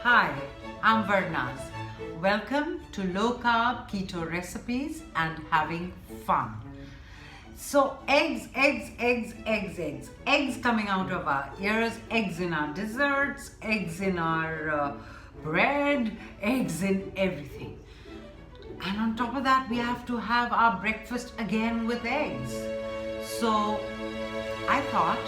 Hi, I'm Varnaz. Welcome to low carb keto recipes and having fun. So eggs coming out of our ears, eggs in our desserts, eggs in our bread, eggs in everything. And on top of that, we have to have our breakfast again with eggs. So I thought,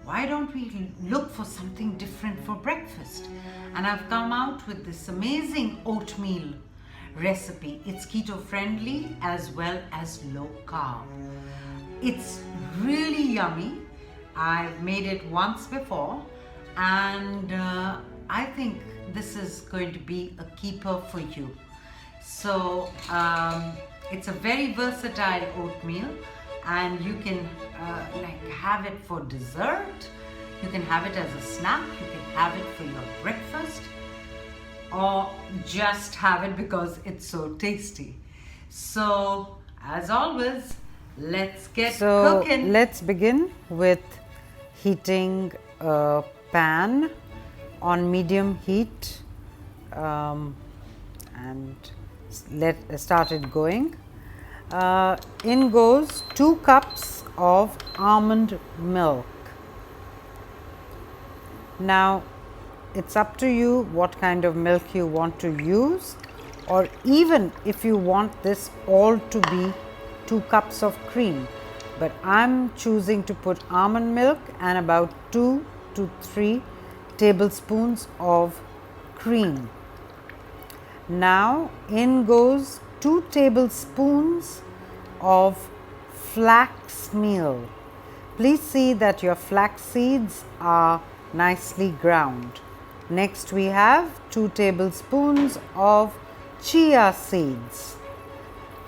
why don't we look for something different for breakfast? And I've come out with this amazing oatmeal recipe. It's keto friendly as well as low carb. It's really yummy. I've made it once before, and I think this is going to be a keeper for you. So it's a very versatile oatmeal, and you can have it for dessert, you can have it as a snack, you can have it for your breakfast, or just have it because it's so tasty. So as always, let's get cooking. Let's begin with heating a pan on medium heat and start it going. In goes 2 cups of almond milk. Now it's up to you what kind of milk you want to use, or even if you want this all to be 2 cups of cream, but I'm choosing to put almond milk and about 2 to 3 tablespoons of cream. Now in goes 2 tablespoons of flax meal. Please see that your flax seeds are nicely ground. Next we have 2 tablespoons of chia seeds,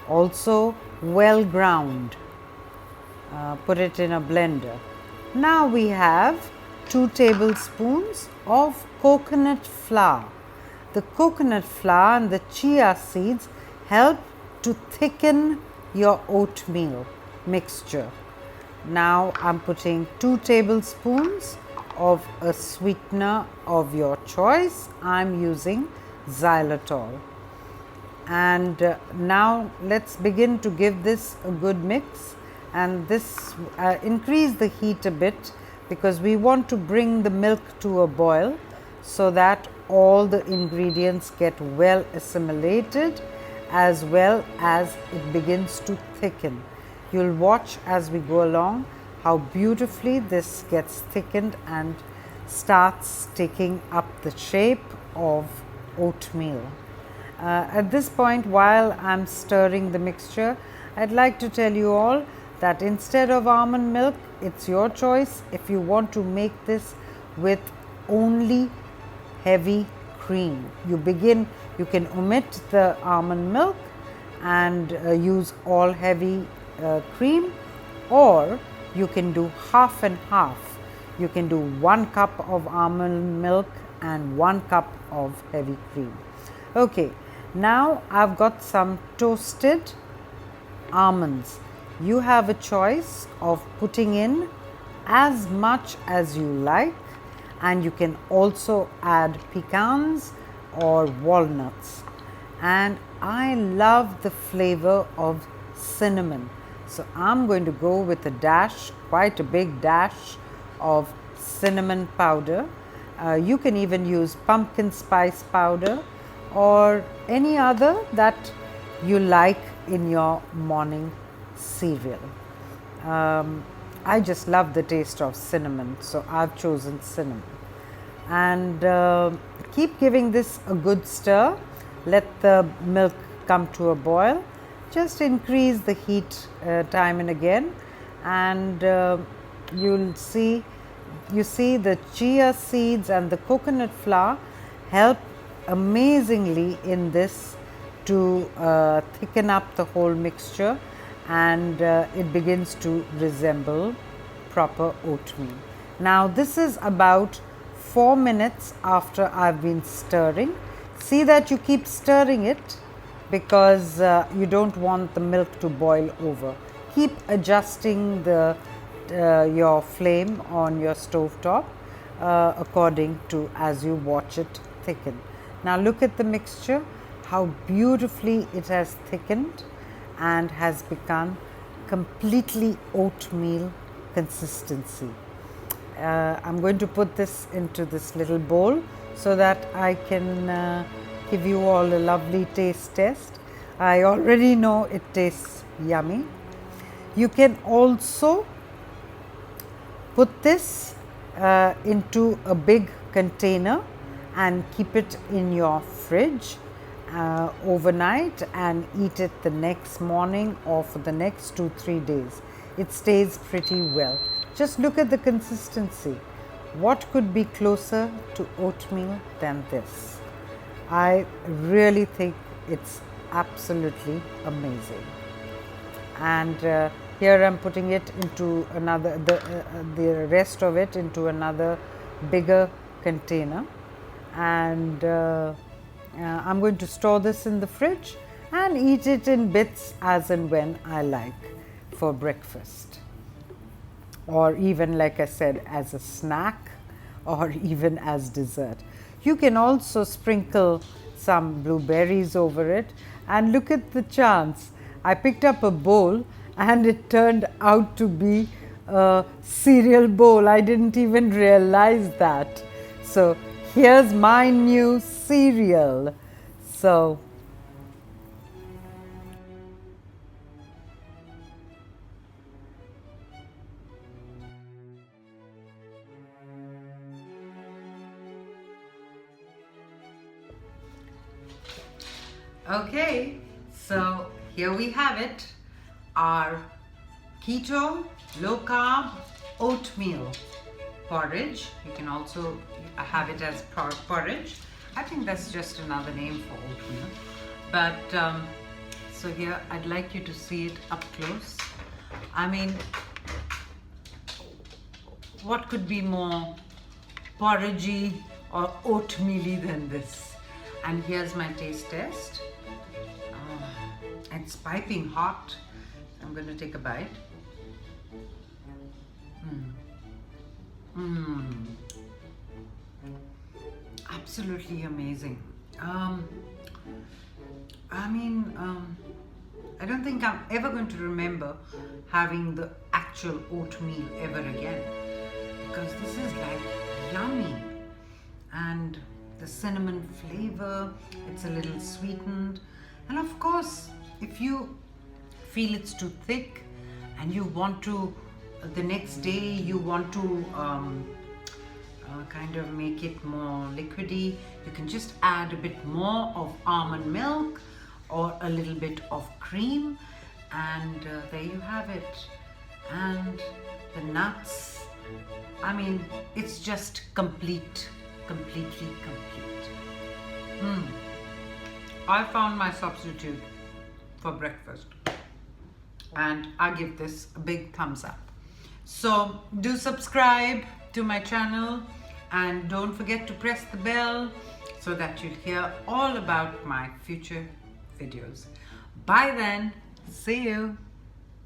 also well ground. Put it in a blender. Now we have 2 tablespoons of coconut flour. The coconut flour and the chia seeds help to thicken your oatmeal mixture. Now I'm putting 2 tablespoons of a sweetener of your choice. I'm using xylitol. And now let's begin to give this a good mix, and this increase the heat a bit because we want to bring the milk to a boil so that all the ingredients get well assimilated as well as it begins to thicken. You'll watch as we go along how beautifully this gets thickened and starts taking up the shape of oatmeal. At this point, while I'm stirring the mixture, I'd like to tell you all that instead of almond milk, it's your choice if you want to make this with only heavy cream. You can omit the almond milk and use all heavy cream, or you can do half and half. You can do 1 cup of almond milk and 1 cup of heavy cream. Okay, now I've got some toasted almonds. You have a choice of putting in as much as you like, and you can also add pecans or walnuts. And I love the flavor of cinnamon, so I'm going to go with a dash, quite a big dash of cinnamon powder. You can even use pumpkin spice powder or any other that you like in your morning cereal. I just love the taste of cinnamon, so I've chosen cinnamon. And keep giving this a good stir. Let the milk come to a boil. Just increase the heat time and again, and you see the chia seeds and the coconut flour help amazingly in this to thicken up the whole mixture, and it begins to resemble proper oatmeal. Now this is about 4 minutes after I've been stirring. See that you keep stirring it because you don't want the milk to boil over. Keep adjusting your flame on your stove top according to as you watch it thicken. Now look at the mixture, how beautifully it has thickened and has become completely oatmeal consistency. I'm going to put this into this little bowl so that I can give you all a lovely taste test. I already know it tastes yummy. You can also put this into a big container and keep it in your fridge overnight and eat it the next morning or for the next 2-3 days. It stays pretty well. Just look at the consistency. What could be closer to oatmeal than this? I really think it's absolutely amazing. And here I'm putting it into another, the rest of it into another bigger container, and I'm going to store this in the fridge and eat it in bits as and when I like for breakfast, or even, like I said, as a snack or even as dessert. You can also sprinkle some blueberries over it, and look at the chance. I picked up a bowl and it turned out to be a cereal bowl. I didn't even realize that. So here's my new cereal. So okay, so here we have it, our keto, low carb, oatmeal porridge. You can also have it as porridge. I think that's just another name for oatmeal. But so here I'd like you to see it up close. I mean, what could be more porridgey or oatmeal-y than this? And here's my taste test. It's piping hot. I'm going to take a bite. Absolutely amazing. I don't think I'm ever going to remember having the actual oatmeal ever again, because this is like yummy, and the cinnamon flavor, it's a little sweetened, and of course if you feel it's too thick and you want to, the next day you want to kind of make it more liquidy, you can just add a bit more of almond milk or a little bit of cream, and there you have it. And the nuts, I mean, it's just completely complete. I found my substitute for breakfast, and I give this a big thumbs up. So do subscribe to my channel, and don't forget to press the bell so that you'll hear all about my future videos. Bye then, see you.